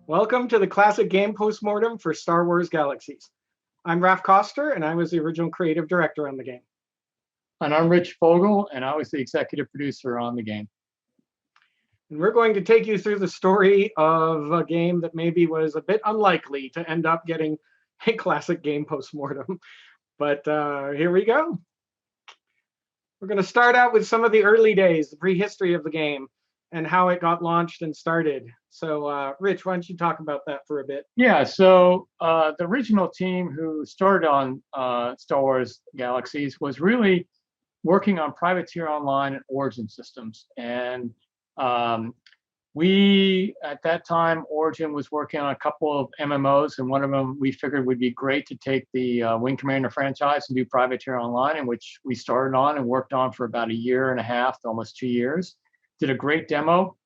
Welcome to the Classic Game Postmortem for Star Wars Galaxies. I'm Raph Koster, and I was the original creative director on the game. And I'm Rich Vogel, and I was the executive producer on the game. And we're going to take you through the story of a game that maybe was a bit unlikely to end up getting a Classic Game Postmortem. But here we go. We're going to start out with some of the early days, the prehistory of the game, and how it got launched and started. So, Rich, why don't you talk about that for a bit? Yeah, so the original team who started on Star Wars Galaxies was really working on Privateer Online and Origin systems. And we, at that time, Origin was working on a couple of MMOs, and one of them we figured would be great to take the Wing Commander franchise and do Privateer Online, in which we started on and worked on for about a year and a half to almost 2 years. Did a great demo,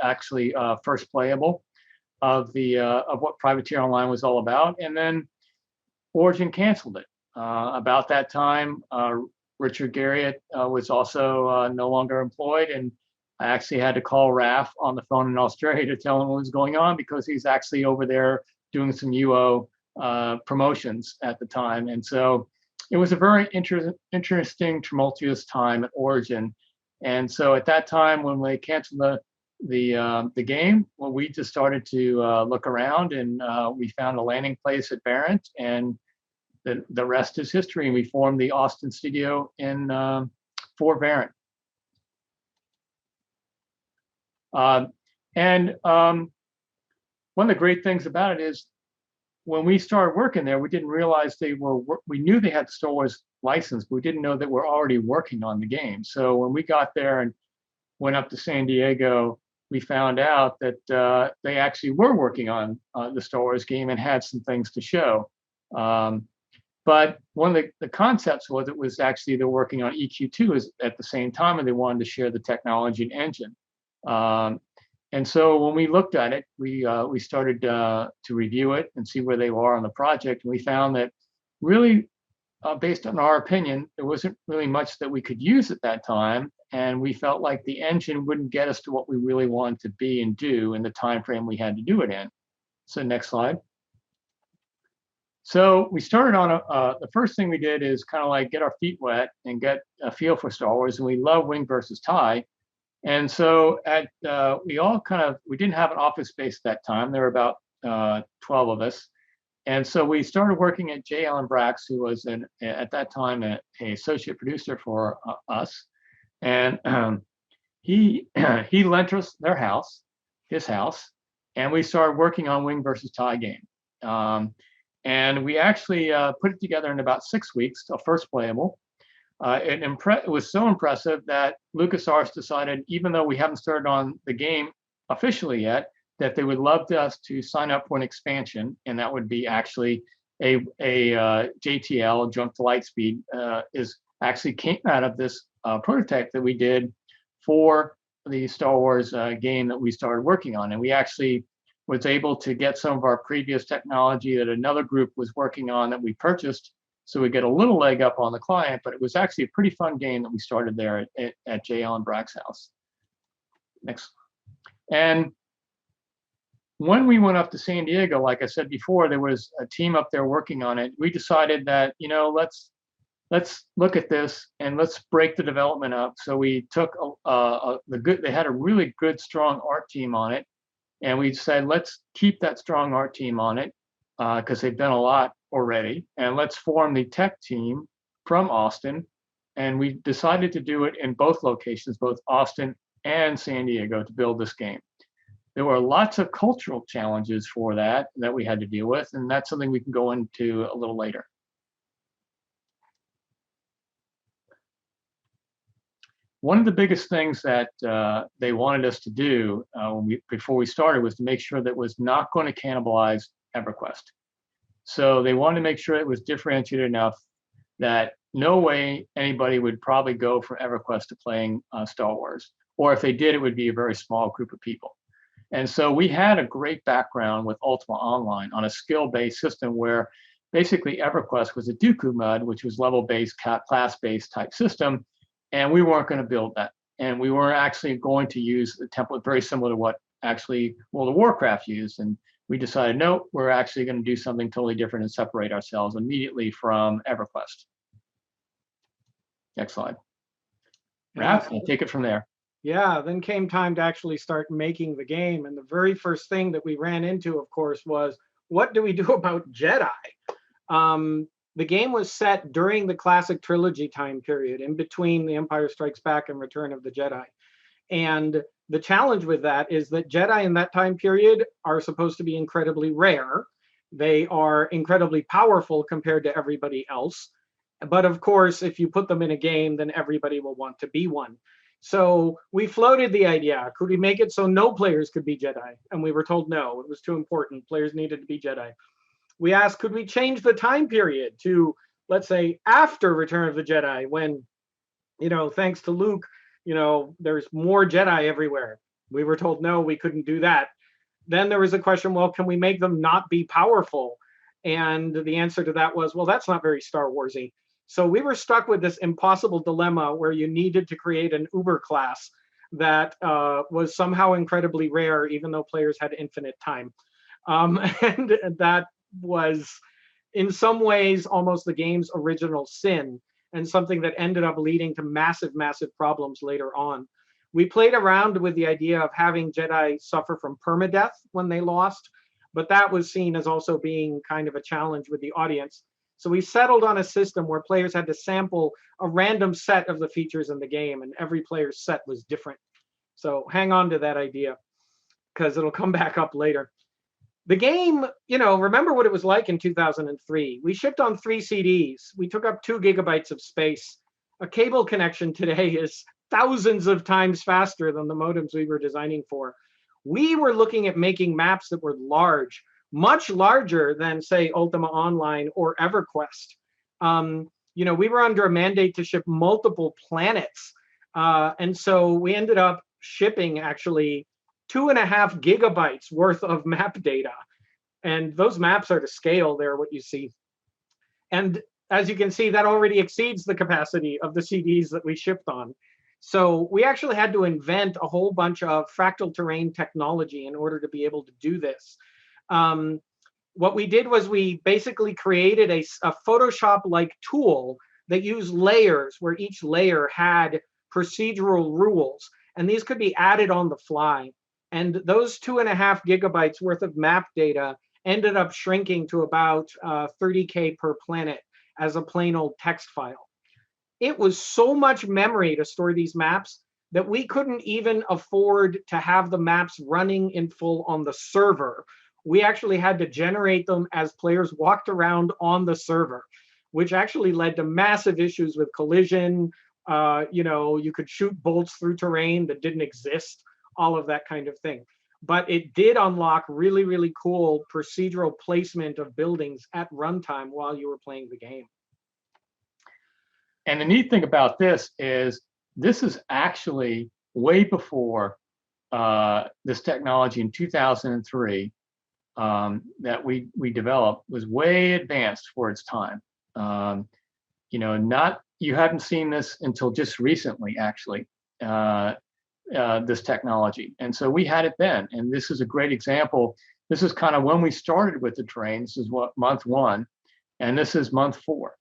actually first playable of what Privateer Online was all about, and then Origin canceled it. About that time, Richard Garriott was also no longer employed, and I actually had to call Raph on the phone in Australia to tell him what was going on, because he's actually over there doing some UO promotions at the time. And so it was a very interesting, tumultuous time at Origin. And so at that time, when they canceled the game, well, we just started to look around, and we found a landing place at Barrent, and the rest is history. And we formed the Austin studio for Barrent. One of the great things about it is, when we started working there, we didn't realize we knew they had the Star Wars license, but we didn't know that we're already working on the game. So when we got there and went up to San Diego, we found out that they actually were working on the Star Wars game and had some things to show. But one of the concepts was it was actually they're working on EQ2 at the same time, and they wanted to share the technology and engine. And so when we looked at it, we started to review it and see where they were on the project. And we found that really, based on our opinion, there wasn't really much that we could use at that time. And we felt like the engine wouldn't get us to what we really wanted to be and do in the time frame we had to do it in. So next slide. So we started on the first thing we did is kind of like get our feet wet and get a feel for Star Wars. And we love Wing versus TIE. And so we didn't have an office space at that time. There were about 12 of us. And so we started working at J. Allen Brax, who was at that time an associate producer for us. And he lent us his house, and we started working on Wing versus TIE game. And we actually put it together in about 6 weeks, till first playable. It was so impressive that LucasArts decided, even though we haven't started on the game officially yet, that they would love us to sign up for an expansion, and that would be actually a JTL, Jump to Lightspeed, actually came out of this prototype that we did for the Star Wars game that we started working on. And we actually was able to get some of our previous technology that another group was working on that we purchased, so we get a little leg up on the client. But it was actually a pretty fun game that we started there at J. Allen Brack's house. Next. And when we went up to San Diego, like I said before, there was a team up there working on it. We decided that, let's look at this and let's break the development up. So we took they had a really good, strong art team on it. And we said, let's keep that strong art team on it, because they've done a lot already. And let's form the tech team from Austin. And we decided to do it in both locations, both Austin and San Diego, to build this game. There were lots of cultural challenges for that we had to deal with, and that's something we can go into a little later. One of the biggest things that they wanted us to do before we started was to make sure that it was not going to cannibalize EverQuest. So they wanted to make sure it was differentiated enough that no way anybody would probably go from EverQuest to playing Star Wars. Or if they did, it would be a very small group of people. And so we had a great background with Ultima Online on a skill-based system where basically EverQuest was a Dooku mud, which was level-based, class-based type system. And we weren't going to build that. And we were actually going to use the template very similar to what actually World of Warcraft used. And we decided, no, we're actually going to do something totally different and separate ourselves immediately from EverQuest. Next slide. Raph, we'll take it from there. Yeah, then came time to actually start making the game. And the very first thing that we ran into, of course, was what do we do about Jedi? The game was set during the classic trilogy time period, in between The Empire Strikes Back and Return of the Jedi. And the challenge with that is that Jedi in that time period are supposed to be incredibly rare. They are incredibly powerful compared to everybody else. But of course, if you put them in a game, then everybody will want to be one. So we floated the idea, could we make it so no players could be Jedi? And we were told no, it was too important. Players needed to be Jedi. We asked, could we change the time period to, let's say, after Return of the Jedi, when, thanks to Luke, there's more Jedi everywhere. We were told no, we couldn't do that. Then there was a question, well, can we make them not be powerful? And the answer to that was, well, that's not very Star Warsy. So we were stuck with this impossible dilemma where you needed to create an Uber class that was somehow incredibly rare, even though players had infinite time. And that was, in some ways, almost the game's original sin, and something that ended up leading to massive, massive problems later on. We played around with the idea of having Jedi suffer from permadeath when they lost, but that was seen as also being kind of a challenge with the audience. So we settled on a system where players had to sample a random set of the features in the game, and every player's set was different. So hang on to that idea, because it'll come back up later. The game, remember what it was like in 2003. We shipped on 3 CDs. We took up 2 gigabytes of space. A cable connection today is thousands of times faster than the modems we were designing for. We were looking at making maps that were large, much larger than, say, Ultima Online or EverQuest. We were under a mandate to ship multiple planets. And so we ended up shipping actually 2.5 gigabytes worth of map data. And those maps are to scale there, what you see. And as you can see, that already exceeds the capacity of the CDs that we shipped on. So we actually had to invent a whole bunch of fractal terrain technology in order to be able to do this. What we did was we basically created a Photoshop-like tool that used layers, where each layer had procedural rules, and these could be added on the fly. And those 2.5 gigabytes worth of map data ended up shrinking to about 30K per planet as a plain old text file. It was so much memory to store these maps that we couldn't even afford to have the maps running in full on the server. We actually had to generate them as players walked around on the server, which actually led to massive issues with collision. You could shoot bolts through terrain that didn't exist, all of that kind of thing. But it did unlock really, really cool procedural placement of buildings at runtime while you were playing the game. And the neat thing about this is actually way before this technology in 2003 that we developed was way advanced for its time. You hadn't seen this until just recently, actually, this technology. And so we had it then. And this is a great example. This is kind of when we started with the terrain. This is month 1, and this is month 4.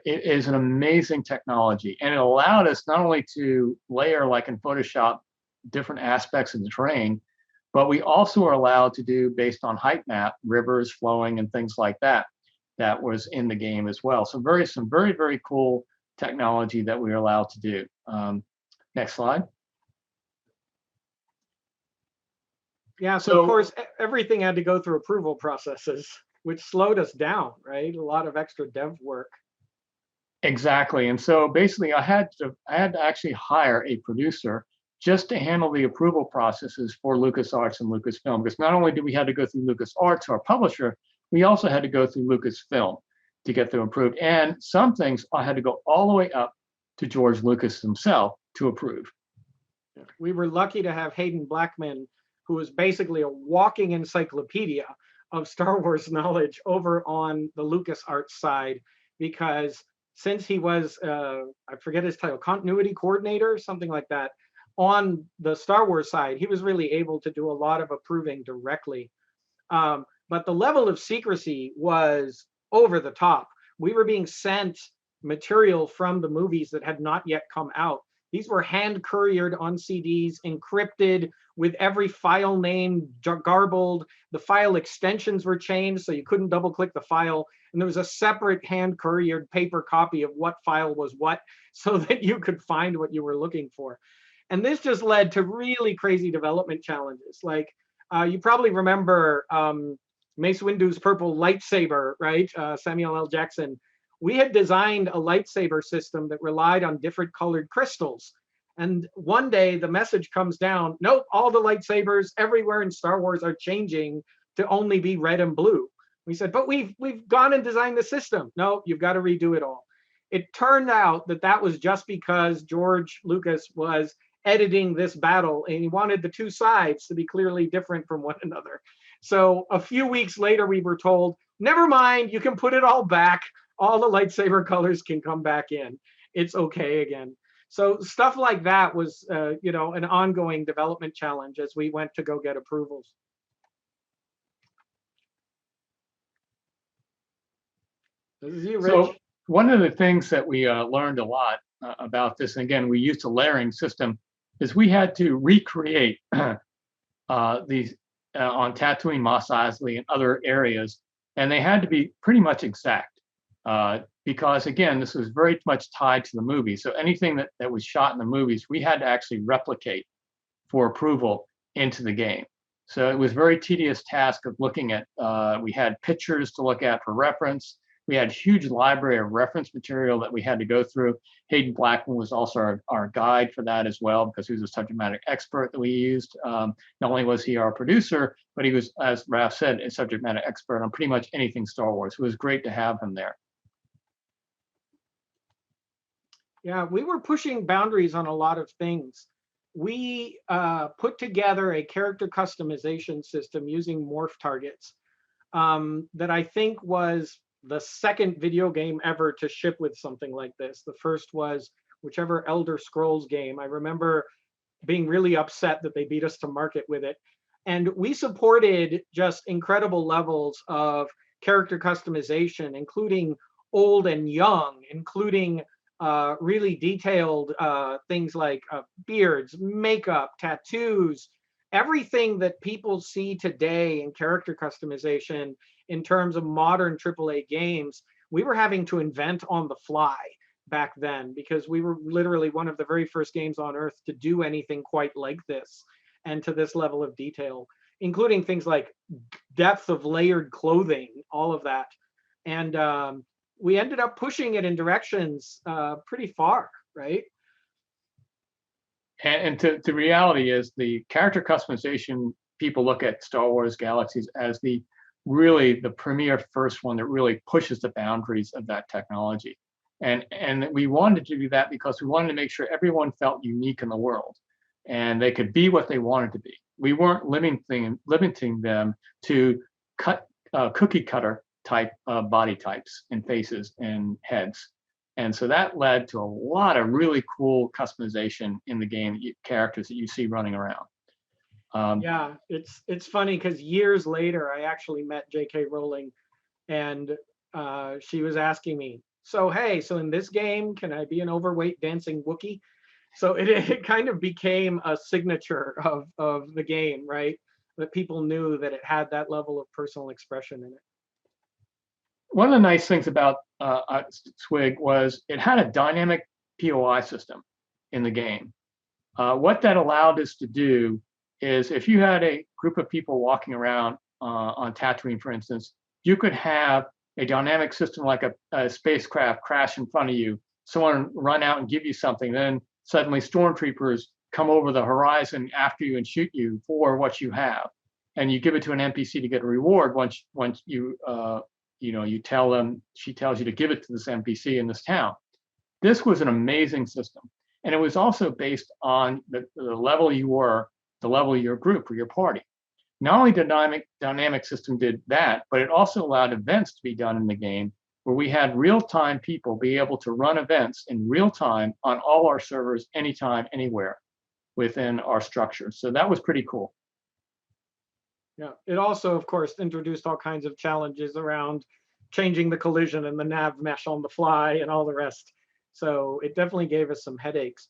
It is an amazing technology, and it allowed us not only to layer, like in Photoshop, different aspects of the terrain, but we also are allowed to do, based on height map, rivers flowing and things like that. That was in the game as well. So some very, very cool technology that we were allowed to do. Next slide. Yeah, so of course, everything had to go through approval processes, which slowed us down, right? A lot of extra dev work. Exactly. And so basically I had to actually hire a producer just to handle the approval processes for LucasArts and Lucasfilm, because not only did we have to go through LucasArts, our publisher, we also had to go through Lucasfilm to get them approved. And some things I had to go all the way up to George Lucas himself to approve. We were lucky to have Hayden Blackman, who was basically a walking encyclopedia of Star Wars knowledge over on the LucasArts side, because since he was, I forget his title, continuity coordinator, something like that, on the Star Wars side, he was really able to do a lot of approving directly. But the level of secrecy was over the top. We were being sent material from the movies that had not yet come out. These were hand couriered on CDs, encrypted, with every file name garbled. The file extensions were changed, so you couldn't double click the file. And there was a separate hand couriered paper copy of what file was what, so that you could find what you were looking for. And this just led to really crazy development challenges. Like, you probably remember Mace Windu's purple lightsaber, right? Samuel L. Jackson. We had designed a lightsaber system that relied on different colored crystals. And one day the message comes down, nope, all the lightsabers everywhere in Star Wars are changing to only be red and blue. We said, but we've gone and designed the system. No, you've got to redo it all. It turned out that that was just because George Lucas was editing this battle and he wanted the two sides to be clearly different from one another. So a few weeks later, we were told, never mind, you can put it all back. All the lightsaber colors can come back in. It's okay again. So stuff like that was, an ongoing development challenge as we went to go get approvals. This is you, Rich. So one of the things that we learned a lot about this, and again, we used a layering system, is we had to recreate these on Tatooine, Mos Eisley, and other areas, and they had to be pretty much exact because, again, this was very much tied to the movie. So anything that was shot in the movies, we had to actually replicate for approval into the game. So it was a very tedious task of looking at, we had pictures to look at for reference. We had a huge library of reference material that we had to go through. Hayden Blackman was also our guide for that as well, because he was a subject matter expert that we used. Not only was he our producer, but he was, as Raph said, a subject matter expert on pretty much anything Star Wars. It was great to have him there. Yeah, we were pushing boundaries on a lot of things. We put together a character customization system using morph targets that I think was the second video game ever to ship with something like this. The first was whichever Elder Scrolls game. I remember being really upset that they beat us to market with it. And we supported just incredible levels of character customization, including old and young, including really detailed things like beards, makeup, tattoos, everything that people see today in character customization in terms of modern AAA games, we were having to invent on the fly back then, because we were literally one of the very first games on Earth to do anything quite like this and to this level of detail, including things like depth of layered clothing, all of that. And we ended up pushing it in directions pretty far, right? And the reality is, the character customization, people look at Star Wars Galaxies as the premier first one that really pushes the boundaries of that technology. And we wanted to do that because we wanted to make sure everyone felt unique in the world and they could be what they wanted to be. We weren't limiting them to cookie cutter type body types and faces and heads. And so that led to a lot of really cool customization in the game, characters that you see running around. Yeah, it's funny because years later, I actually met J.K. Rowling, and she was asking me, so in this game, can I be an overweight dancing Wookiee? So it kind of became a signature of the game, right? That people knew that it had that level of personal expression in it. One of the nice things about Swig was it had a dynamic POI system in the game. What that allowed us to do is, if you had a group of people walking around on Tatooine, for instance, you could have a dynamic system like a spacecraft crash in front of you, someone run out and give you something, then suddenly stormtroopers come over the horizon after you and shoot you for what you have, and you give it to an NPC to get a reward. Once you you tell them, she tells you to give it to this NPC in this town. This was an amazing system, and it was also based on the level you were, the level of your group or your party. Not only dynamic system did that, but it also allowed events to be done in the game where we had real-time people be able to run events in real time on all our servers, anytime, anywhere, within our structure. So that was pretty cool. Yeah, it also, of course, introduced all kinds of challenges around changing the collision and the nav mesh on the fly and all the rest. So it definitely gave us some headaches.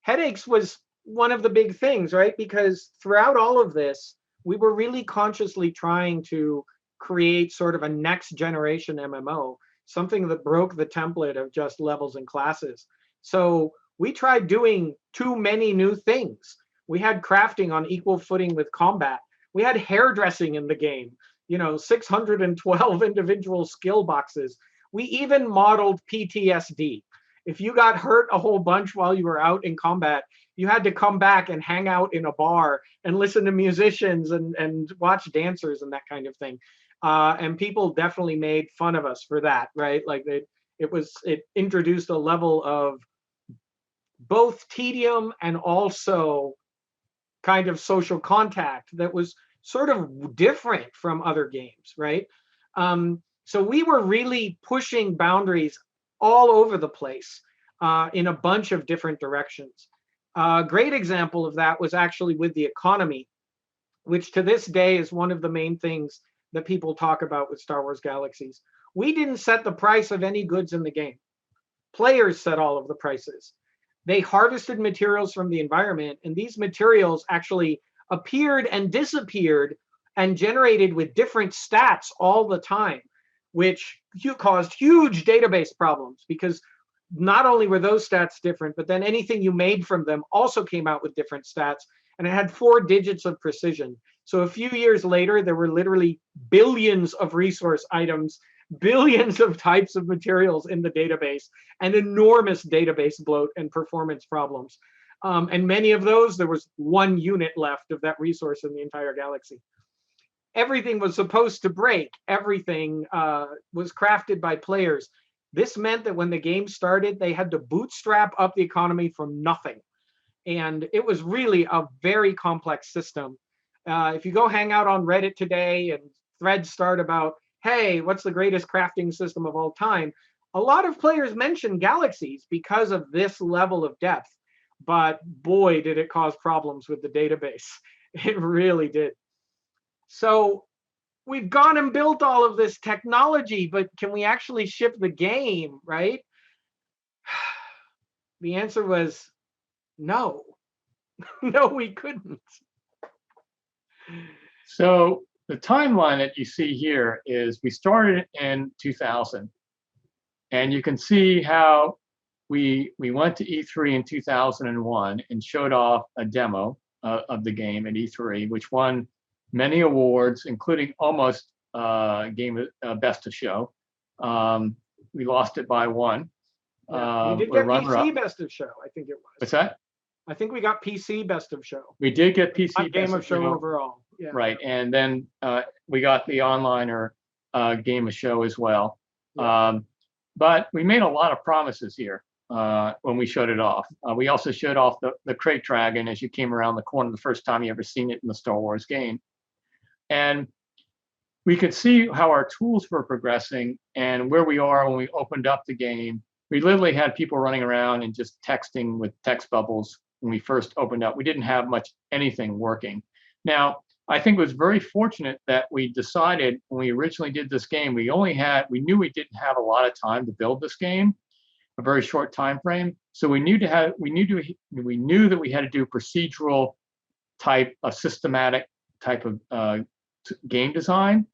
Headaches was one of the big things, right? Because throughout all of this, we were really consciously trying to create sort of a next generation MMO, something that broke the template of just levels and classes. So we tried doing too many new things. We had crafting on equal footing with combat. We had hairdressing in the game, 612 individual skill boxes. We even modeled PTSD. If you got hurt a whole bunch while you were out in combat, you had to come back and hang out in a bar and listen to musicians and watch dancers and that kind of thing. And people definitely made fun of us for that, right? Like it introduced a level of both tedium and also kind of social contact that was sort of different from other games, right? So we were really pushing boundaries all over the place in a bunch of different directions. A great example of that was actually with the economy, which to this day is one of the main things that people talk about with Star Wars Galaxies. We didn't set the price of any goods in the game. Players set all of the prices. They harvested materials from the environment, and these materials actually appeared and disappeared and generated with different stats all the time, which caused huge database problems because not only were those stats different, but then anything you made from them also came out with different stats, and it had 4 digits of precision. So a few years later, there were literally billions of resource items, billions of types of materials in the database, and enormous database bloat and performance problems. And many of those, there was 1 unit left of that resource in the entire galaxy. Everything was supposed to break. Everything was crafted by players. This meant that when the game started, they had to bootstrap up the economy from nothing. And it was really a very complex system. If you go hang out on Reddit today and threads start about, hey, what's the greatest crafting system of all time? A lot of players mention Galaxies because of this level of depth. But boy, did it cause problems with the database. It really did. So we've gone and built all of this technology, but can we actually ship the game, right? The answer was no. No, we couldn't. So the timeline that you see here is we started in 2000, and you can see how we went to E3 in 2001 and showed off a demo of the game at E3, which won many awards, including almost game Best of Show. We lost it by 1. Yeah, we did get PC Best of Show, I think it was. What's that? I think we got PC Best of Show. We did get PC Not Game of Show overall. Yeah. Right, and then we got the onliner Game of Show as well. Yeah. But we made a lot of promises here when we showed it off. We also showed off the Crate Dragon as you came around the corner the first time you ever seen it in the Star Wars game. And we could see how our tools were progressing and where we are when we opened up the game. We literally had people running around and just texting with text bubbles when we first opened up. We didn't have much anything working. Now, I think it was very fortunate that we decided when we originally did this game, we knew we didn't have a lot of time to build this game, a very short time frame. So we knew that we had to do procedural type, a systematic type of game design,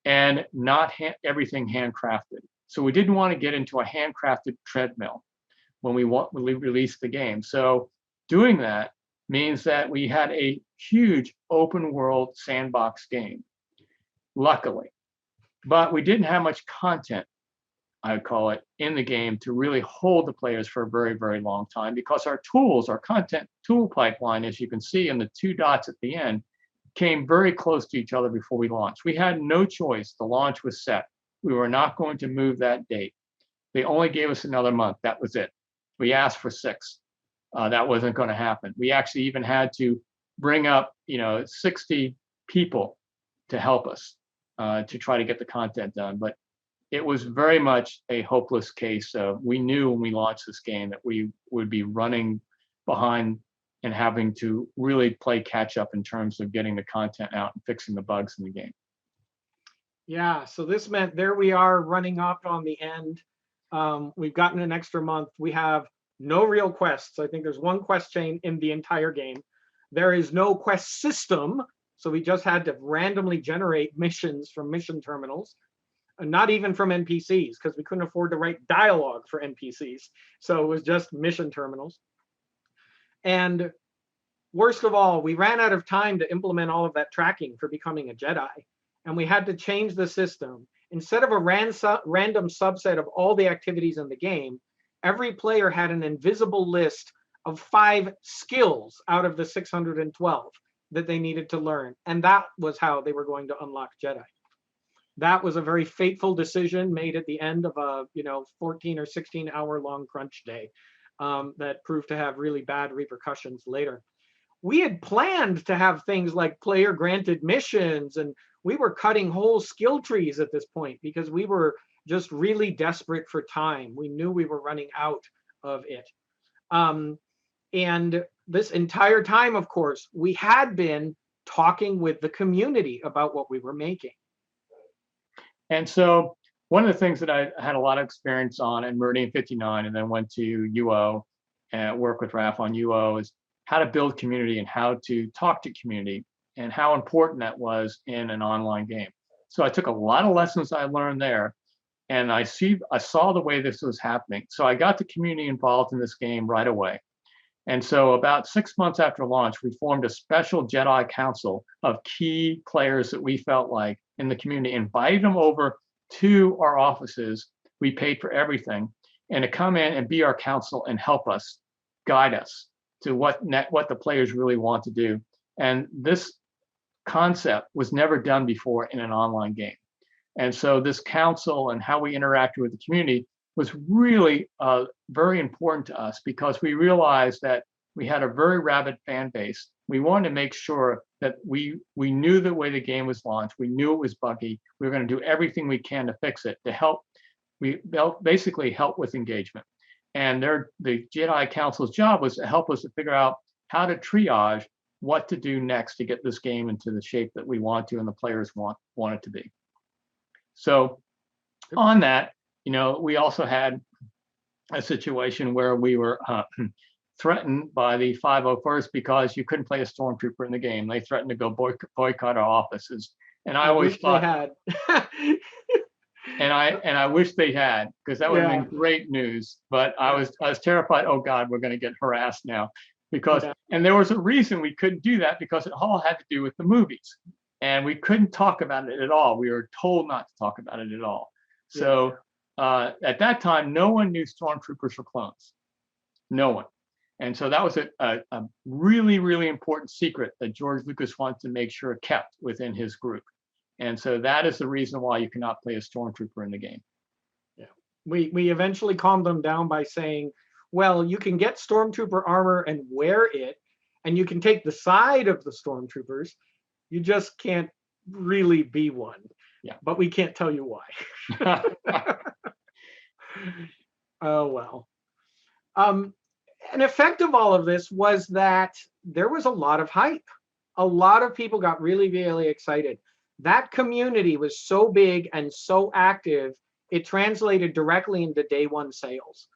and not everything handcrafted. So we didn't want to get into a handcrafted treadmill when we released the game. So doing that means that we had a huge open world sandbox game, luckily. But we didn't have much content, I would call it, in the game to really hold the players for a very, very long time, because our tools, our content tool pipeline, as you can see in the 2 dots at the end, came very close to each other before we launched. We had no choice. The launch was set. We were not going to move that date. They only gave us another month. That was it. We asked for 6. That wasn't going to happen. We actually even had to bring up, 60 people to help us to try to get the content done. But it was very much a hopeless case. We knew when we launched this game that we would be running behind and having to really play catch up in terms of getting the content out and fixing the bugs in the game. Yeah, so this meant there we are running up on the end. We've gotten an extra month. We have no real quests. I think there's one quest chain in the entire game. There is no quest system, so we just had to randomly generate missions from mission terminals, not even from NPCs, because we couldn't afford to write dialogue for NPCs. So it was just mission terminals. And worst of all, we ran out of time to implement all of that tracking for becoming a Jedi. And we had to change the system. Instead of a random subset of all the activities in the game, every player had an invisible list of 5 skills out of the 612 that they needed to learn. And that was how they were going to unlock Jedi. That was a very fateful decision made at the end of a 14 or 16 hour long crunch day that proved to have really bad repercussions later. We had planned to have things like player granted missions, and we were cutting whole skill trees at this point because we were just really desperate for time. We knew we were running out of it. And this entire time, of course, we had been talking with the community about what we were making. And so one of the things that I had a lot of experience on in Meridian 59 and then went to UO and work with Raph on UO is how to build community and how to talk to community and how important that was in an online game. So I took a lot of lessons I learned there, and I saw the way this was happening. So I got the community involved in this game right away. And so about 6 months after launch, we formed a special Jedi Council of key players that we felt like in the community, invited them over to our offices. We paid for everything, and to come in and be our council and help us, guide us to what the players really want to do. And this concept was never done before in an online game. And so this council and how we interacted with the community was really very important to us because we realized that we had a very rabid fan base. We wanted to make sure that we knew the way the game was launched. We knew it was buggy. We were going to do everything we can to fix it, to help. We basically help with engagement. And the Jedi Council's job was to help us to figure out how to triage what to do next to get this game into the shape that we want to and the players want it to be. So on that, we also had a situation where we were threatened by the 501st because you couldn't play a stormtrooper in the game. They threatened to go boycott our offices. And I always thought they had. and I wish they had, because that would have been great news. But I was terrified. Oh God, we're going to get harassed now, because and there was a reason we couldn't do that, because it all had to do with the movies, and we couldn't talk about it at all. We were told not to talk about it at all. So at that time, no one knew stormtroopers were clones. No one. And so that was a really, really important secret that George Lucas wanted to make sure kept within his group. And so that is the reason why you cannot play a stormtrooper in the game. Yeah, we eventually calmed them down by saying, well, you can get stormtrooper armor and wear it, and you can take the side of the stormtroopers. You just can't really be one. Yeah. But we can't tell you why. Oh, well. An effect of all of this was that there was a lot of hype. A lot of people got really, really excited. That community was so big and so active, it translated directly into day one sales.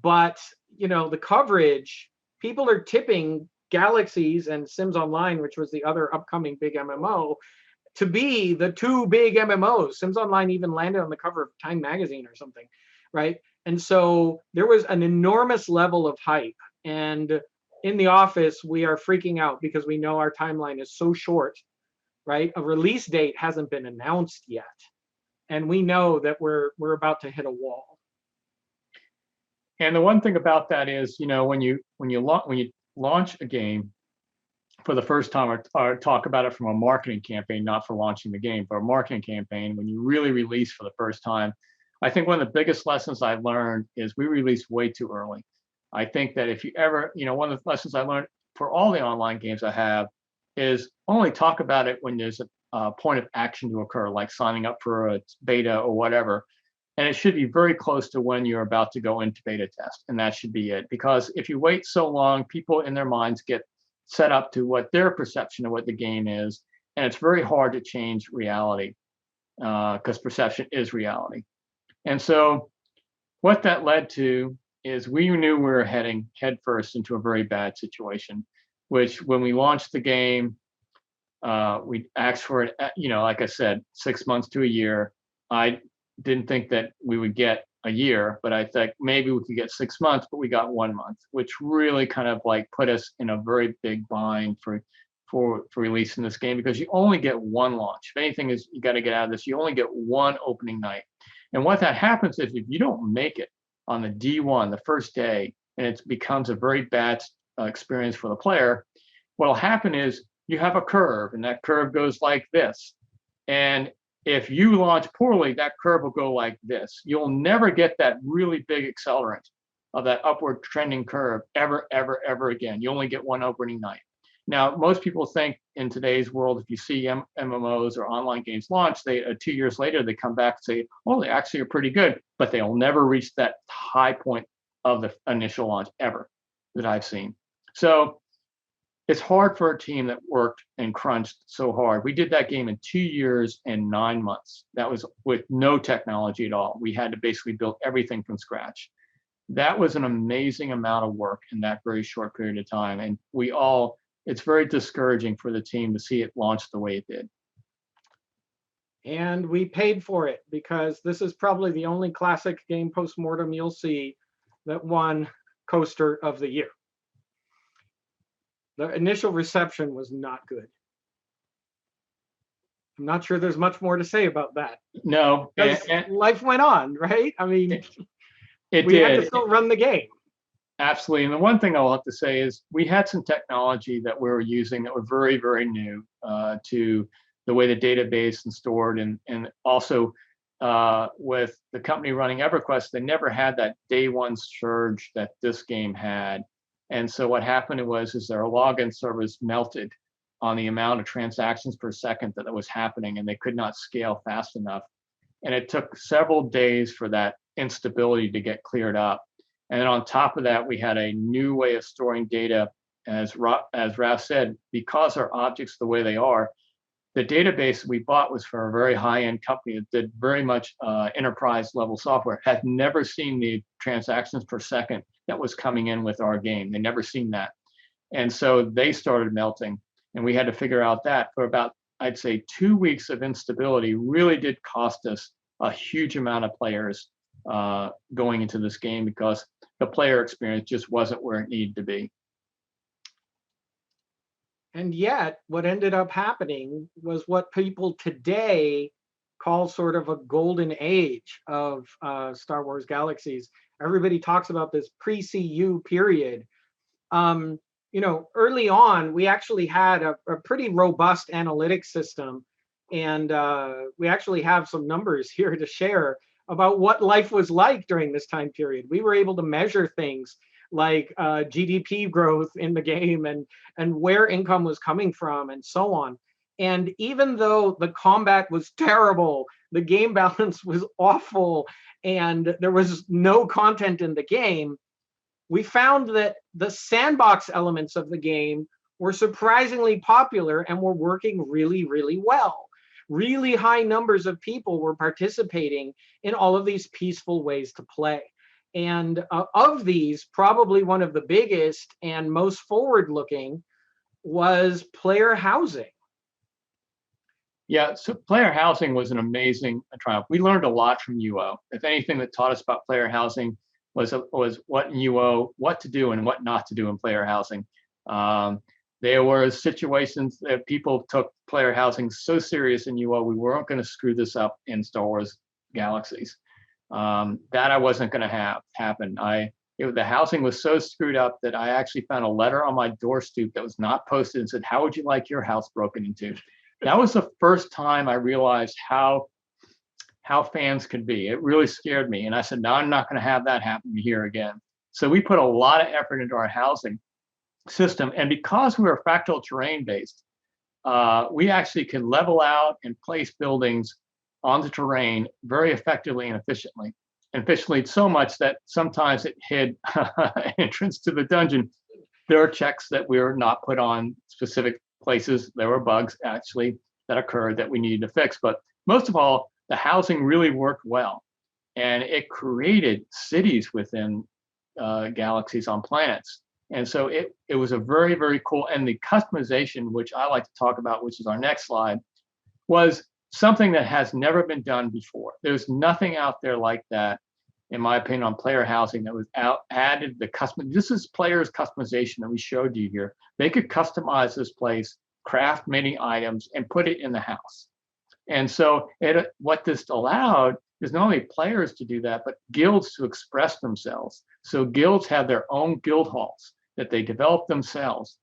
But, the coverage, people are tipping Galaxies and Sims Online, which was the other upcoming big MMO, to be the two big MMOs. Sims Online even landed on the cover of Time magazine or something, right? And so there was an enormous level of hype. And in the office, we are freaking out because we know our timeline is so short, right? A release date hasn't been announced yet. And we know that we're about to hit a wall. And the one thing about that is, when you launch a game for the first time, or talk about it from a marketing campaign, not for launching the game, but a marketing campaign, when you really release for the first time, I think one of the biggest lessons I learned is we released way too early. I think that if you ever, one of the lessons I learned for all the online games I have is only talk about it when there's a point of action to occur, like signing up for a beta or whatever. And it should be very close to when you're about to go into beta test. And that should be it. Because if you wait so long, people in their minds get set up to what their perception of what the game is. And it's very hard to change reality because perception is reality. And so what that led to is we knew we were heading headfirst into a very bad situation, which when we launched the game, we asked for it, like I said, 6 months to a year. I didn't think that we would get a year, but I thought maybe we could get 6 months, but we got 1 month, which really kind of like put us in a very big bind for releasing this game, because you only get one launch. If anything is, you got to get out of this, you only get one opening night. And what that happens is if you don't make it on the D1, the first day, and it becomes a very bad experience for the player, what'll happen is you have a curve, and that curve goes like this. And if you launch poorly, that curve will go like this. You'll never get that really big accelerant of that upward trending curve ever, ever, ever again. You only get one opening night. Now, most people think in today's world, if you see MMOs or online games launch, they 2 years later, they come back and say, oh, they actually are pretty good, but they'll never reach that high point of the initial launch ever that I've seen. So it's hard for a team that worked and crunched so hard. We did that game in 2 years and 9 months. That was with no technology at all. We had to basically build everything from scratch. That was an amazing amount of work in that very short period of time. And it's very discouraging for the team to see it launch the way it did. And we paid for it, because this is probably the only classic game postmortem you'll see that won Koster of the Year. The initial reception was not good. I'm not sure there's much more to say about that. No. And life went on, right? I mean, we had to still run the game. Absolutely. And the one thing I'll have to say is we had some technology that we were using that were very, very new to the way the database and stored. And also with the company running EverQuest, they never had that day one surge that this game had. And so what happened is their login servers melted on the amount of transactions per second that was happening, and they could not scale fast enough. And it took several days for that instability to get cleared up. And then on top of that, we had a new way of storing data. As Raph said, because our objects the way they are, the database we bought was for a very high-end company that did very much enterprise-level software, had never seen the transactions per second that was coming in with our game. They never seen that. And so they started melting, and we had to figure out that for about, I'd say, 2 weeks of instability really did cost us a huge amount of players going into this game, because the player experience just wasn't where it needed to be. And yet, what ended up happening was what people today call sort of a golden age of Star Wars Galaxies. Everybody talks about this pre-CU period. Early on, we actually had a pretty robust analytics system, and we actually have some numbers here to share about what life was like during this time period. We were able to measure things like GDP growth in the game and where income was coming from and so on. And even though the combat was terrible, the game balance was awful, and there was no content in the game, we found that the sandbox elements of the game were surprisingly popular and were working really, really well. Really high numbers of people were participating in all of these peaceful ways to play. And of these, probably one of the biggest and most forward-looking was player housing. Yeah, so player housing was an amazing triumph. We learned a lot from UO. If anything that taught us about player housing was what in UO, what to do and what not to do in player housing. There were situations that people took player housing so serious in UO, we weren't going to screw this up in Star Wars Galaxies. That I wasn't going to have happen. The housing was so screwed up that I actually found a letter on my door stoop that was not posted and said, "How would you like your house broken into?" That was the first time I realized how fans could be. It really scared me. And I said, no, I'm not going to have that happen here again. So we put a lot of effort into our housing system. And because we were fractal terrain based, we actually could level out and place buildings on the terrain very effectively and efficiently. And efficiently so much that sometimes it hid entrance to the dungeon. There are checks that were not put on specific places. There were bugs actually that occurred that we needed to fix. But most of all, the housing really worked well. And it created cities within galaxies on planets. And so it was a very, very cool, and the customization, which I like to talk about, which is our next slide, was something that has never been done before. There's nothing out there like that, in my opinion, on player housing that was added the custom. This is players' customization that we showed you here. They could customize this place, craft many items, and put it in the house. And so what this allowed is not only players to do that, but guilds to express themselves. So guilds have their own guild halls that they develop themselves.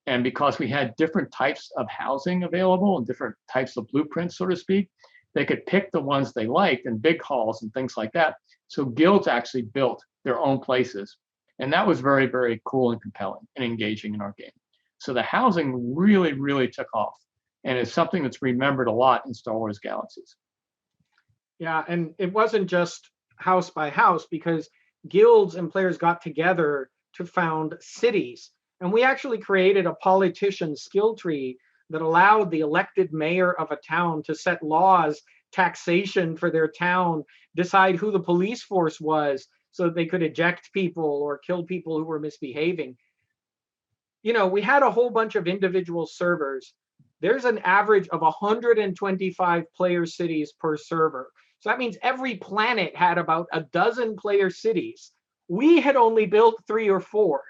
And because we had different types of housing available and different types of blueprints, so to speak, they could pick the ones they liked in big halls and things like that. So guilds actually built their own places. And that was very, very cool and compelling and engaging in our game. So the housing really, really took off. And it's something that's remembered a lot in Star Wars Galaxies. Yeah, and it wasn't just house by house, because guilds and players got together to found cities. And we actually created a politician skill tree that allowed the elected mayor of a town to set laws, taxation for their town, decide who the police force was so that they could eject people or kill people who were misbehaving. You know, we had a whole bunch of individual servers. There's an average of 125 player cities per server. So that means every planet had about a dozen player cities. We had only built 3 or 4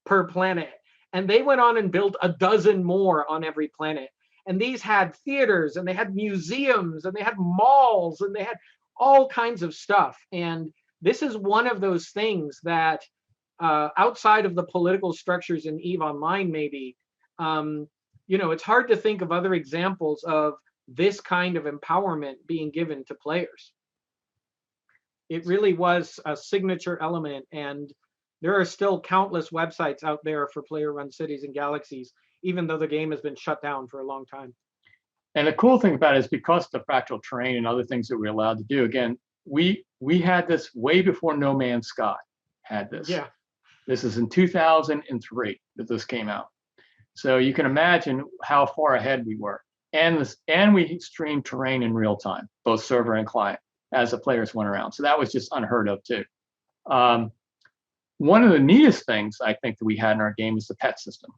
per planet. And they went on and built a dozen more on every planet. And these had theaters, and they had museums, and they had malls, and they had all kinds of stuff. And this is one of those things that outside of the political structures in EVE Online, maybe, you know, it's hard to think of other examples of this kind of empowerment being given to players. It really was a signature element, and there are still countless websites out there for player-run cities and galaxies, even though the game has been shut down for a long time. And the cool thing about it is because of the fractal terrain and other things that we're allowed to do, again, we had this way before No Man's Sky had this. Yeah. This is in 2003 that this came out. So you can imagine how far ahead we were. And we streamed terrain in real time, both server and client, as the players went around. So that was just unheard of too. One of the neatest things I think that we had in our game is the pet system.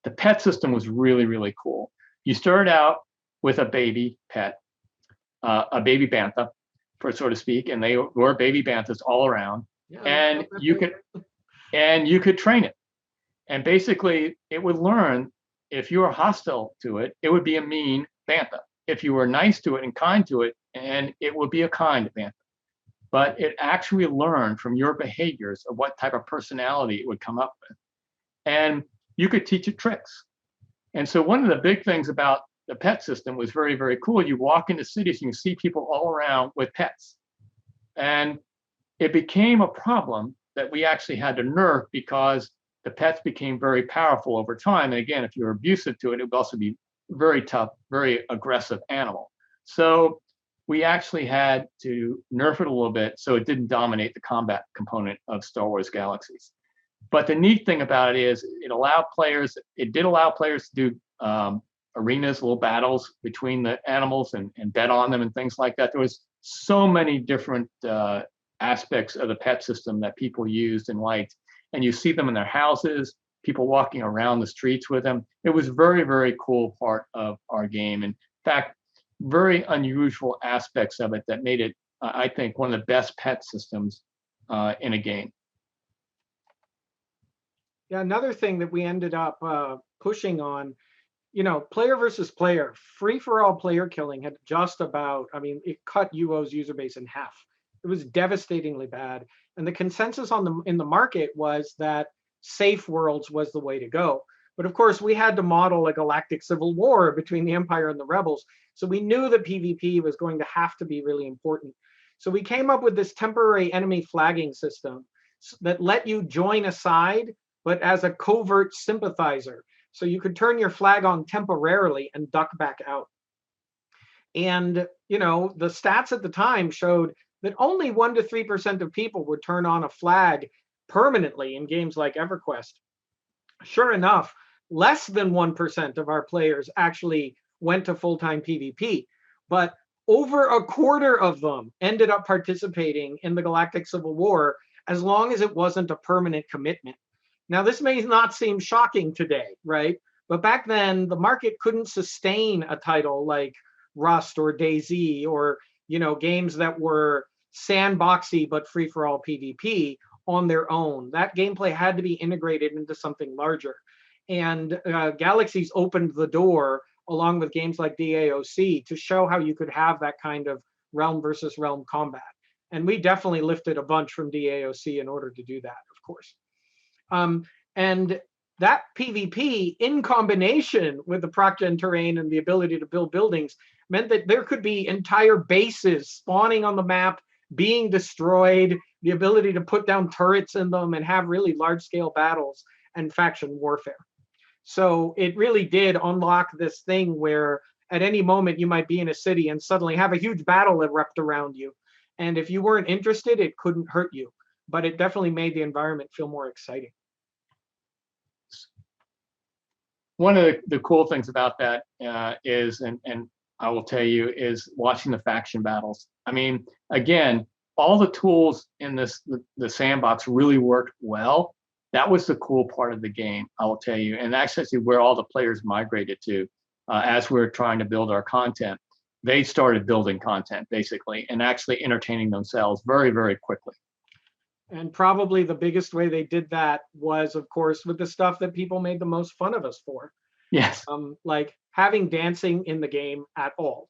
The pet system was really, really cool. You started out with a baby pet, a baby bantha, for so to speak, and they were baby banthas all around. Yeah, and you could train it. And basically, it would learn. If you were hostile to it, it would be a mean bantha. If you were nice to it and kind to it, and it would be a kind bantha. But it actually learned from your behaviors of what type of personality it would come up with. And you could teach it tricks. And so one of the big things about the pet system was very, very cool. You walk into cities, you can see people all around with pets. And it became a problem that we actually had to nerf because the pets became very powerful over time. And again, if you're abusive to it, it would also be very tough, very aggressive animal. So we actually had to nerf it a little bit so it didn't dominate the combat component of Star Wars Galaxies. But the neat thing about it is it did allow players to do arenas, little battles between the animals and bet on them and things like that. There was so many different aspects of the pet system that people used and liked. And you see them in their houses, people walking around the streets with them. It was very, very cool part of our game. In fact, very unusual aspects of it that made it, I think, one of the best pet systems in a game. Yeah, another thing that we ended up pushing on, you know, player versus player, free-for-all player killing had just about, I mean, it cut UO's user base in half. It was devastatingly bad. And the consensus in the market was that safe worlds was the way to go. But of course, we had to model a galactic civil war between the Empire and the Rebels. So we knew that PvP was going to have to be really important. So we came up with this temporary enemy flagging system that let you join a side, but as a covert sympathizer. So you could turn your flag on temporarily and duck back out. And, the stats at the time showed that only 1 to 3% of people would turn on a flag permanently in games like EverQuest. Sure enough, less than 1% of our players actually went to full-time PvP, but over a quarter of them ended up participating in the Galactic Civil War as long as it wasn't a permanent commitment. Now, this may not seem shocking today, right? But back then, the market couldn't sustain a title like Rust or DayZ or, games that were sandboxy but free-for-all PvP on their own. That gameplay had to be integrated into something larger. And Galaxies opened the door, along with games like DAOC, to show how you could have that kind of realm versus realm combat. And we definitely lifted a bunch from DAOC in order to do that, of course. And that PvP, in combination with the proc-gen terrain and the ability to build buildings, meant that there could be entire bases spawning on the map, being destroyed, the ability to put down turrets in them and have really large-scale battles and faction warfare. So it really did unlock this thing where at any moment you might be in a city and suddenly have a huge battle erupt around you. And if you weren't interested, it couldn't hurt you. But it definitely made the environment feel more exciting. One of the cool things about that is, and I will tell you, is watching the faction battles. I mean, again, all the tools in the sandbox really worked well. That was the cool part of the game, I will tell you. And that's actually where all the players migrated to as we were trying to build our content. They started building content, basically, and actually entertaining themselves very, very quickly. And probably the biggest way they did that was, of course, with the stuff that people made the most fun of us for. Yes. Like having dancing in the game at all.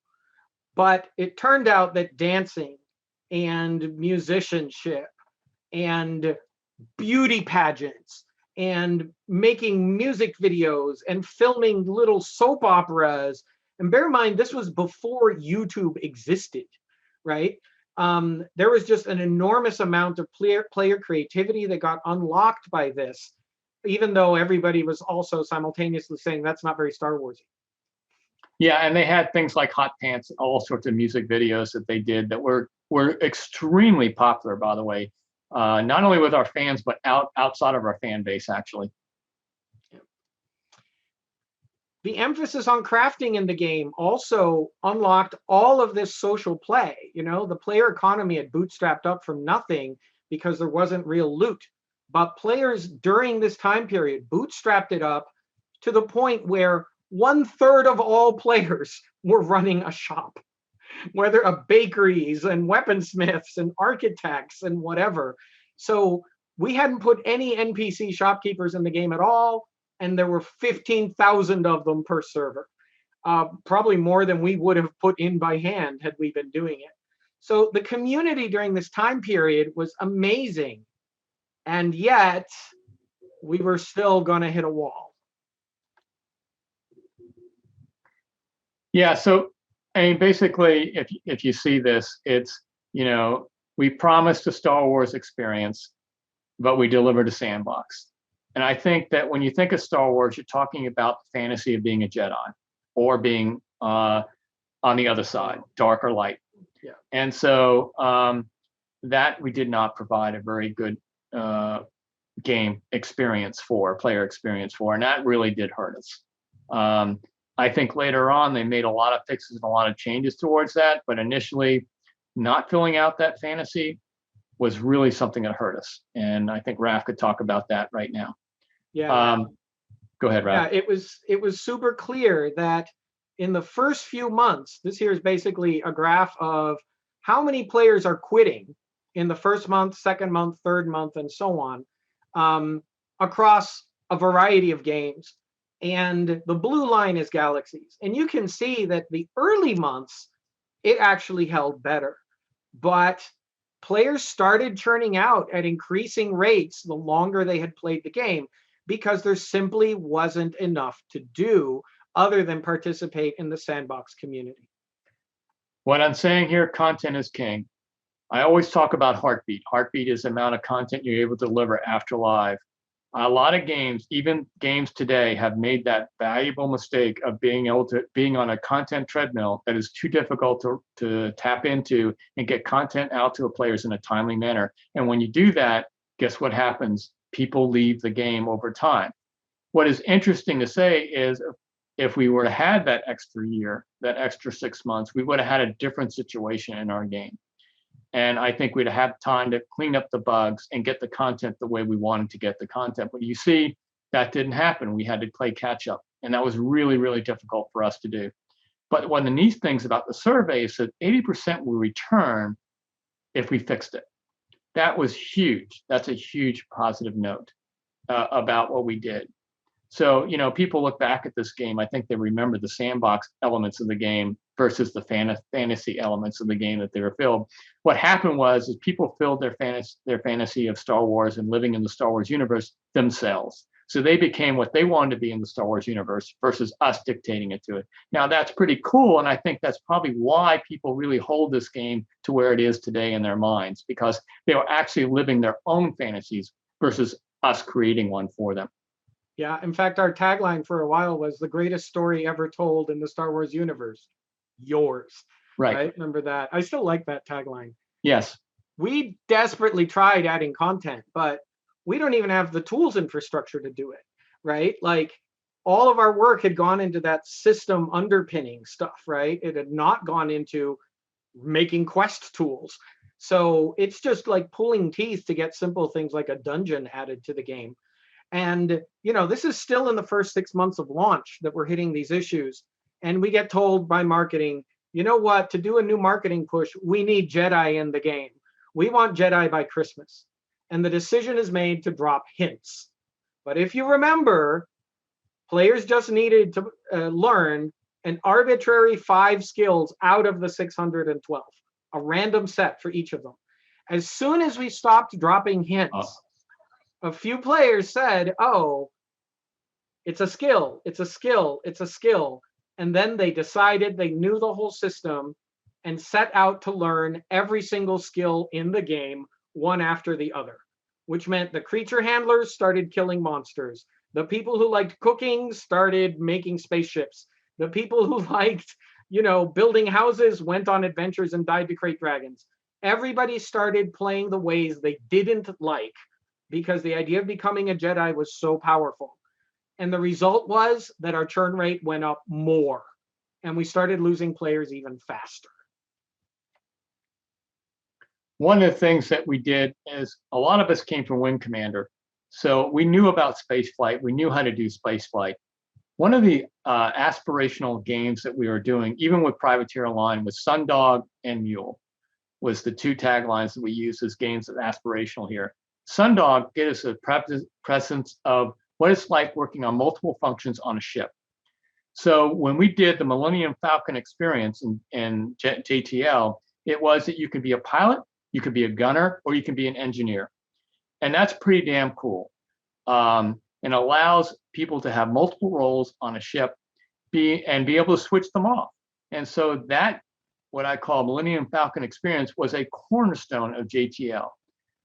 But it turned out that dancing and musicianship and beauty pageants and making music videos and filming little soap operas, and bear in mind, this was before YouTube existed, right? There was just an enormous amount of player creativity that got unlocked by this, even though everybody was also simultaneously saying that's not very Star Warsy. Yeah, and they had things like Hot Pants, all sorts of music videos that they did that were extremely popular, by the way, not only with our fans, but outside of our fan base, actually. The emphasis on crafting in the game also unlocked all of this social play. The player economy had bootstrapped up from nothing because there wasn't real loot. But players during this time period bootstrapped it up to the point where 1/3 of all players were running a shop, whether bakeries and weaponsmiths and architects and whatever. So we hadn't put any NPC shopkeepers in the game at all, and there were 15,000 of them per server, probably more than we would have put in by hand had we been doing it. So the community during this time period was amazing, and yet we were still going to hit a wall. Yeah, so I mean, basically, if you see this, it's, we promised a Star Wars experience, but we delivered a sandbox. And I think that when you think of Star Wars, you're talking about the fantasy of being a Jedi or being on the other side, dark or light. Yeah. And so that we did not provide a very good game experience for, player experience for, and that really did hurt us. I think later on they made a lot of fixes and a lot of changes towards that, but initially not filling out that fantasy was really something that hurt us. And I think Raph could talk about that right now. Yeah. Go ahead, Raph. Yeah, it was super clear that in the first few months, this here is basically a graph of how many players are quitting in the first month, second month, third month, and so on, across a variety of games. And the blue line is Galaxies. And you can see that the early months, it actually held better. But players started churning out at increasing rates the longer they had played the game, because there simply wasn't enough to do other than participate in the sandbox community. What I'm saying here, content is king. I always talk about heartbeat. Heartbeat is the amount of content you're able to deliver after live. A lot of games, even games today, have made that valuable mistake of being on a content treadmill that is too difficult to tap into and get content out to the players in a timely manner. And when you do that, guess what happens? People leave the game over time. What is interesting to say is if we were to have that extra year, that extra 6 months, we would have had a different situation in our game. And I think we'd have time to clean up the bugs and get the content the way we wanted to get the content. But you see, that didn't happen. We had to play catch up. And that was really, really difficult for us to do. But one of the neat things about the survey is that 80% will return if we fixed it. That was huge. That's a huge positive note about what we did. So, people look back at this game, I think they remember the sandbox elements of the game versus the fantasy elements of the game that they were filled. What happened was people filled their fantasy of Star Wars and living in the Star Wars universe themselves. So they became what they wanted to be in the Star Wars universe versus us dictating it to it. Now, that's pretty cool, and I think that's probably why people really hold this game to where it is today in their minds, because they were actually living their own fantasies versus us creating one for them. Yeah, in fact, our tagline for a while was the greatest story ever told in the Star Wars universe. Yours. Right. Remember that? I still like that tagline. Yes. We desperately tried adding content, but we don't even have the tools infrastructure to do it, right? Like all of our work had gone into that system underpinning stuff, right? It had not gone into making quest tools. So it's just like pulling teeth to get simple things like a dungeon added to the game. And, this is still in the first 6 months of launch that we're hitting these issues. And we get told by marketing, you know what, to do a new marketing push, we need Jedi in the game. We want Jedi by Christmas. And the decision is made to drop hints. But if you remember, players just needed to learn an arbitrary 5 skills out of the 612, a random set for each of them. As soon as we stopped dropping hints, a few players said, oh, it's a skill, it's a skill, it's a skill. And then they decided they knew the whole system and set out to learn every single skill in the game, one after the other, which meant the creature handlers started killing monsters. The people who liked cooking started making spaceships. The people who liked, building houses went on adventures and died to crate dragons. Everybody started playing the ways they didn't like, because the idea of becoming a Jedi was so powerful. And the result was that our churn rate went up more, and we started losing players even faster. One of the things that we did is a lot of us came from Wing Commander. So we knew about space flight. We knew how to do space flight. One of the aspirational games that we were doing, even with Privateer Online, was Sundog and Mule, was the 2 taglines that we used as games of aspirational here. Sundog gave us a presence of what it's like working on multiple functions on a ship. So when we did the Millennium Falcon experience in JTL, it was that you could be a pilot, you could be a gunner, or you can be an engineer. And that's pretty damn cool. And allows people to have multiple roles on a ship be able to switch them off. And so that, what I call Millennium Falcon experience, was a cornerstone of JTL.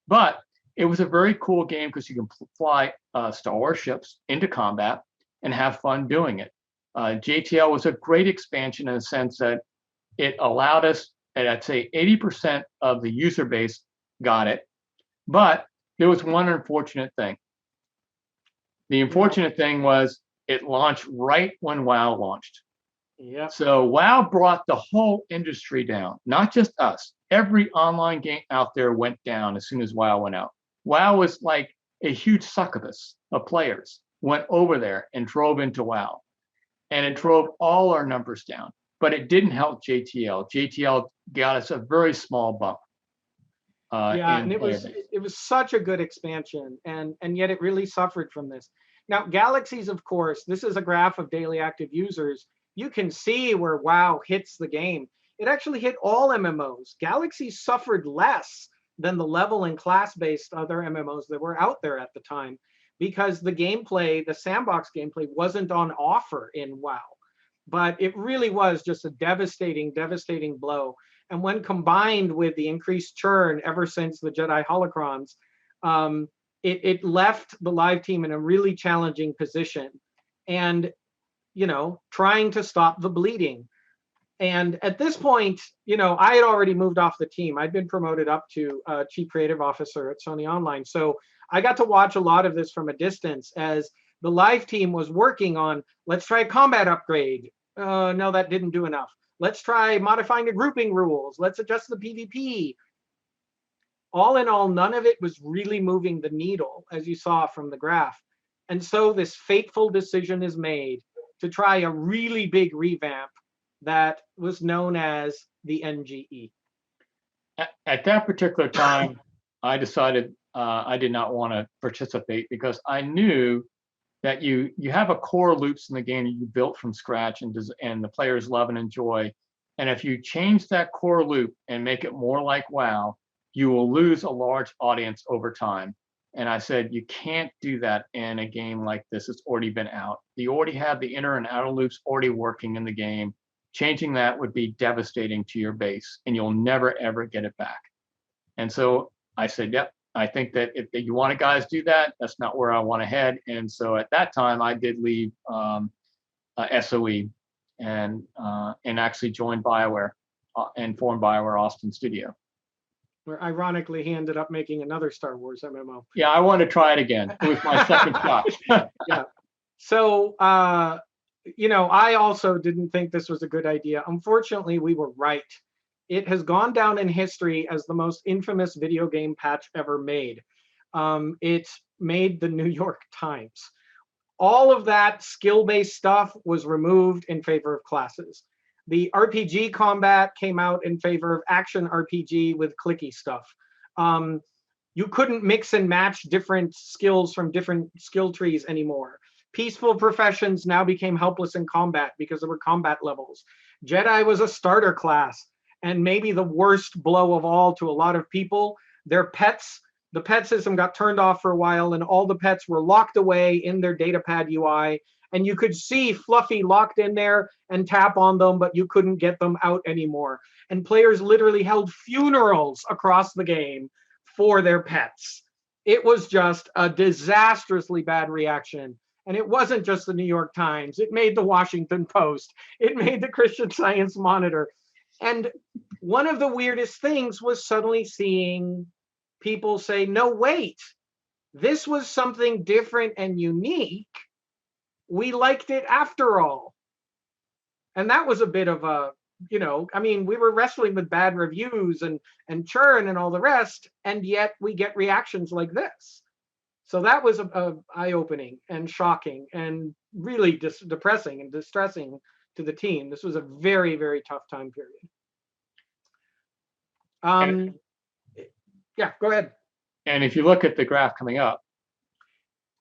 But it was a very cool game because you can fly Star Wars ships into combat and have fun doing it. JTL was a great expansion in the sense that it allowed us, and I'd say 80% of the user base got it. But there was one unfortunate thing. The unfortunate thing was it launched right when WoW launched. Yeah. So WoW brought the whole industry down, not just us. Every online game out there went down as soon as WoW went out. WoW was like a huge succubus of players went over there and drove into WoW. And it drove all our numbers down. But it didn't help JTL. JTL got us a very small bump. And it was such a good expansion, and yet it really suffered from this. Now, Galaxies, of course, this is a graph of daily active users. You can see where WoW hits the game. It actually hit all MMOs. Galaxies suffered less than the level and class-based other MMOs that were out there at the time, because the gameplay, the sandbox gameplay, wasn't on offer in WoW. But it really was just a devastating, devastating blow. And when combined with the increased churn ever since the Jedi Holocrons, it left the live team in a really challenging position, and trying to stop the bleeding. And at this point, I had already moved off the team. I'd been promoted up to chief creative officer at Sony Online. So I got to watch a lot of this from a distance as the live team was working on, let's try a combat upgrade. No, that didn't do enough. Let's try modifying the grouping rules. Let's adjust the PvP. All in all, none of it was really moving the needle, as you saw from the graph. And so this fateful decision is made to try a really big revamp that was known as the NGE. At that particular time, I decided I did not want to participate because I knew that you have a core loops in the game that you built from scratch and the players love and enjoy. And if you change that core loop and make it more like WoW, you will lose a large audience over time. And I said, you can't do that in a game like this. It's already been out. You already have the inner and outer loops already working in the game. Changing that would be devastating to your base, and you'll never, ever get it back. And so I said, yep, I think that if you want to guys do that, that's not where I want to head. And so at that time, I did leave SOE and actually joined BioWare and formed BioWare Austin Studio. Where ironically he ended up making another Star Wars MMO. Yeah, I wanted to try it again. It was my second shot. Yeah. So, I also didn't think this was a good idea. Unfortunately, we were right. It has gone down in history as the most infamous video game patch ever made. It made the New York Times. All of that skill-based stuff was removed in favor of classes. The RPG combat came out in favor of action RPG with clicky stuff. You couldn't mix and match different skills from different skill trees anymore. Peaceful professions now became helpless in combat because there were combat levels. Jedi was a starter class, and maybe the worst blow of all to a lot of people, their pets, the pet system got turned off for a while, and all the pets were locked away in their datapad UI, and you could see Fluffy locked in there and tap on them, but you couldn't get them out anymore. And players literally held funerals across the game for their pets. It was just a disastrously bad reaction. And it wasn't just the New York Times. It made the Washington Post. It made the Christian Science Monitor. And one of the weirdest things was suddenly seeing people say, no, wait, this was something different and unique. We liked it after all. And that was a bit of a, we were wrestling with bad reviews and churn and all the rest, and yet we get reactions like this. So that was a eye-opening and shocking and really depressing and distressing to the team. This was a very, very tough time period. Yeah, go ahead. And if you look at the graph coming up.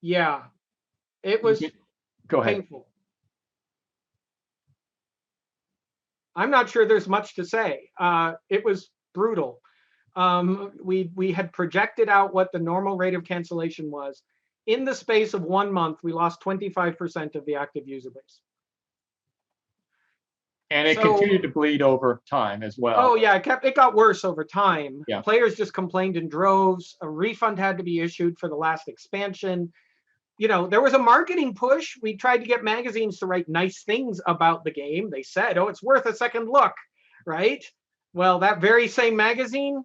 Yeah, it was go ahead. Painful. I'm not sure there's much to say. It was brutal. We had projected out what the normal rate of cancellation was. In the space of 1 month, we lost 25% of the active user base. And it continued to bleed over time as well. Oh yeah, it got worse over time. Yeah. Players just complained in droves. A refund had to be issued for the last expansion. There was a marketing push. We tried to get magazines to write nice things about the game. They said, oh, it's worth a second look, right? Well, that very same magazine,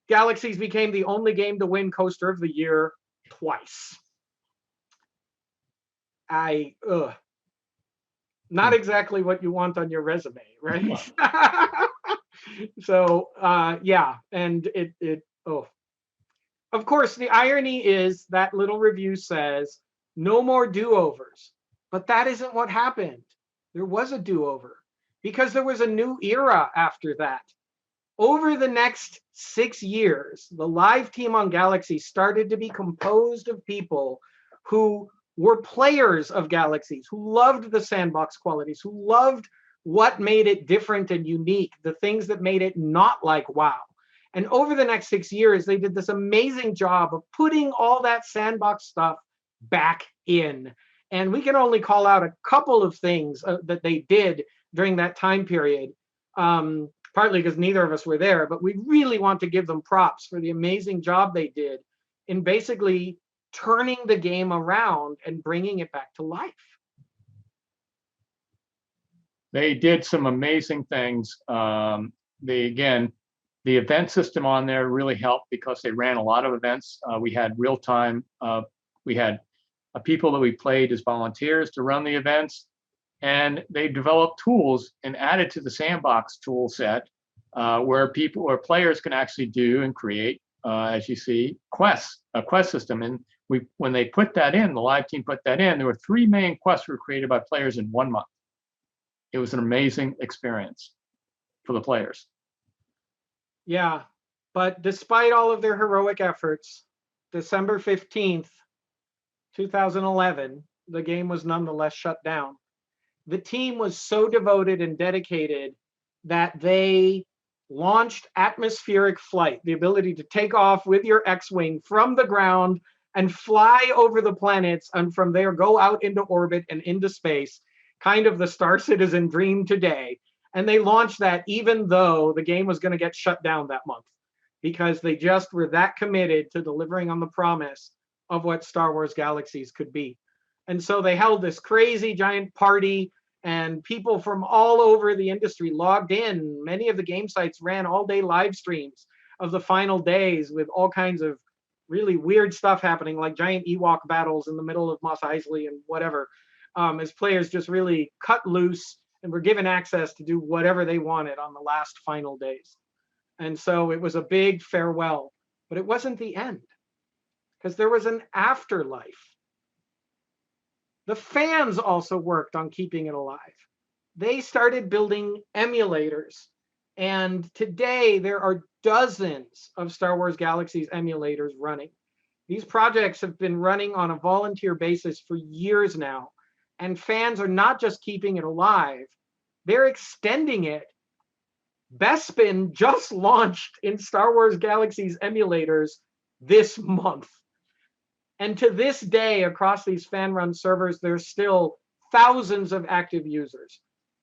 Galaxies became the only game to win Koster of the Year twice. Not exactly what you want on your resume, right? So, yeah, and of course, the irony is that little review says, no more do-overs. But that isn't what happened. There was a do-over because there was a new era after that. Over the next 6 years, the live team on Galaxy started to be composed of people who were players of Galaxies, who loved the sandbox qualities, who loved what made it different and unique, the things that made it not like WoW. And over the next 6 years, they did this amazing job of putting all that sandbox stuff back in. And we can only call out a couple of things that they did during that time period, partly because neither of us were there, but we really want to give them props for the amazing job they did in basically turning the game around and bringing it back to life. They did some amazing things. The event system on there really helped because they ran a lot of events. We had real time. We had people that we played as volunteers to run the events, and they developed tools and added to the sandbox tool set where players can actually do and create, as you see, quests, a quest system. And when they put that in, the live team put that in, there were 3 million quests were created by players in 1 month. It was an amazing experience for the players. Yeah, but despite all of their heroic efforts, December 15th, 2011, the game was nonetheless shut down. The team was so devoted and dedicated that they launched atmospheric flight, the ability to take off with your X-Wing from the ground and fly over the planets, and from there go out into orbit and into space, kind of the Star Citizen dream today. And they launched that even though the game was going to get shut down that month, because they just were that committed to delivering on the promise of what Star Wars Galaxies could be. And so they held this crazy giant party, and people from all over the industry logged in. Many of the game sites ran all-day live streams of the final days with all kinds of really weird stuff happening, like giant Ewok battles in the middle of Mos Eisley and whatever, as players just really cut loose and were given access to do whatever they wanted on the last final days. And so it was a big farewell, but it wasn't the end, because there was an afterlife. The fans also worked on keeping it alive. They started building emulators, and today there are dozens of Star Wars Galaxies emulators running. These projects have been running on a volunteer basis for years now, and fans are not just keeping it alive, they're extending it. Bespin just launched in Star Wars Galaxies emulators this month. And to this day, across these fan-run servers, there's still thousands of active users.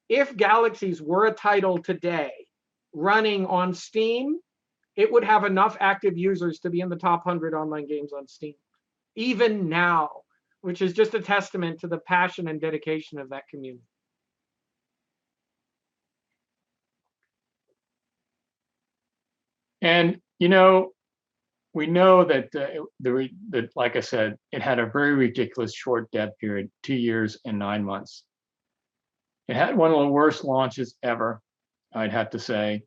If Galaxies were a title today running on Steam, it would have enough active users to be in the top 100 online games on Steam, even now, which is just a testament to the passion and dedication of that community. And, you know, we know that, that, like I said, it had a very ridiculous short dev period, 2 years and 9 months. It had one of the worst launches ever, I'd have to say.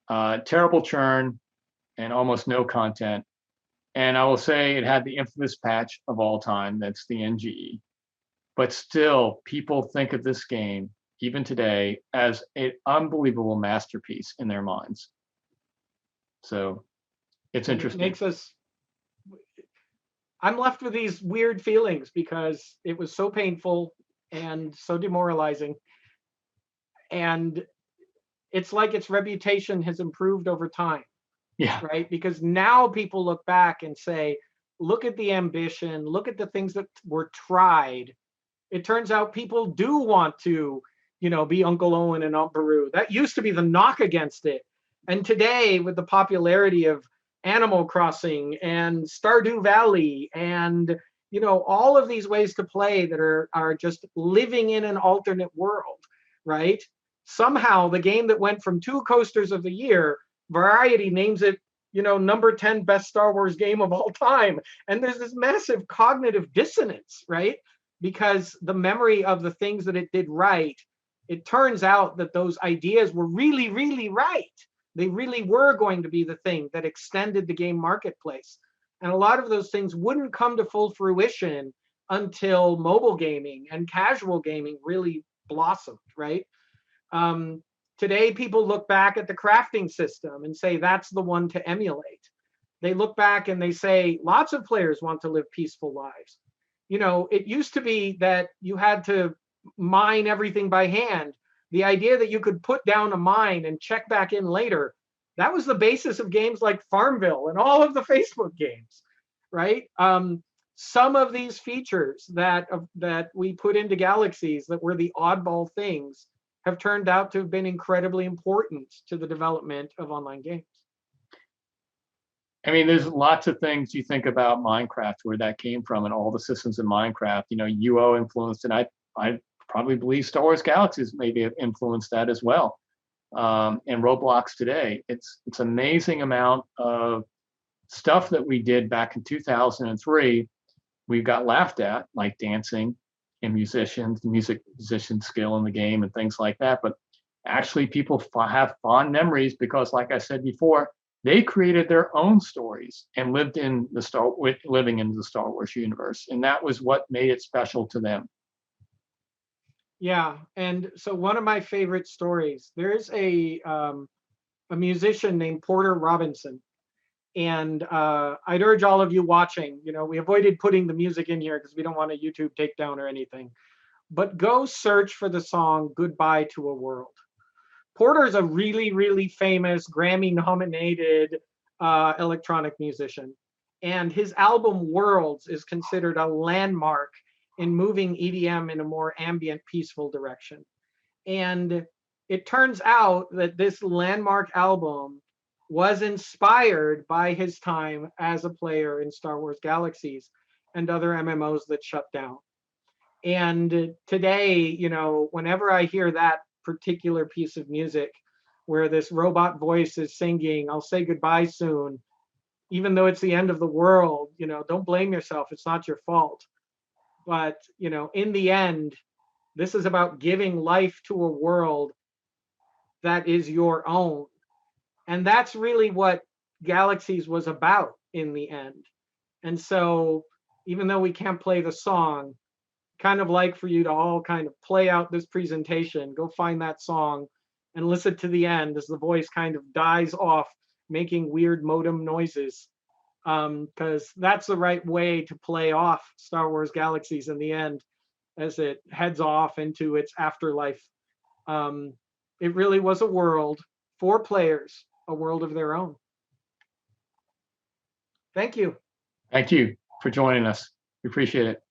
Terrible churn and almost no content. And I will say it had the infamous patch of all time, that's the NGE. But still, people think of this game, even today, as an unbelievable masterpiece in their minds. So it's interesting. It makes us, I'm left with these weird feelings because it was so painful and so demoralizing. And it's like its reputation has improved over time. Yeah. Right? Because now people look back and say, look at the ambition, look at the things that were tried. It turns out people do want to, you know, be Uncle Owen and Aunt Beru. That used to be the knock against it. And today, with the popularity of Animal Crossing and Stardew Valley and, you know, all of these ways to play that are just living in an alternate world, right? Somehow the game that went from 2 Coasters of the Year, Variety names it, you know, number 10 best Star Wars game of all time. And there's this massive cognitive dissonance, right? Because the memory of the things that it did right, it turns out that those ideas were really, really right. They really were going to be the thing that extended the game marketplace. And a lot of those things wouldn't come to full fruition until mobile gaming and casual gaming really blossomed, right? Today, people look back at the crafting system and say that's the one to emulate. They look back and they say lots of players want to live peaceful lives. You know, it used to be that you had to mine everything by hand. The idea that you could put down a mine and check back in later, that was the basis of games like Farmville and all of the Facebook games, right? Some of these features that we put into Galaxies that were the oddball things have turned out to have been incredibly important to the development of online games. I mean, there's lots of things you think about Minecraft, where that came from, and all the systems in Minecraft. You know, UO influenced, and I probably believe Star Wars Galaxies maybe have influenced that as well. And Roblox today, it's amazing amount of stuff that we did back in 2003. We got laughed at, like dancing and musician skill in the game and things like that. But actually, people have fond memories because, like I said before, they created their own stories and living in the Star Wars universe, and that was what made it special to them. Yeah, and so one of my favorite stories, there's a musician named Porter Robinson. And I'd urge all of you watching, you know, we avoided putting the music in here because we don't want a YouTube takedown or anything, but go search for the song Goodbye to a World. Porter's a really, really famous Grammy nominated electronic musician. And his album Worlds is considered a landmark in moving EDM in a more ambient, peaceful direction. And it turns out that this landmark album was inspired by his time as a player in Star Wars Galaxies and other MMOs that shut down. And today, you know, whenever I hear that particular piece of music where this robot voice is singing, I'll say goodbye soon, even though it's the end of the world, you know, don't blame yourself. It's not your fault. But, you know, in the end, this is about giving life to a world that is your own. And that's really what Galaxies was about in the end. And so even though we can't play the song, kind of like for you to all kind of play out this presentation, go find that song and listen to the end as the voice kind of dies off, making weird modem noises. Because that's the right way to play off Star Wars Galaxies in the end as it heads off into its afterlife. It really was a world for players, a world of their own. Thank you. Thank you for joining us. We appreciate it.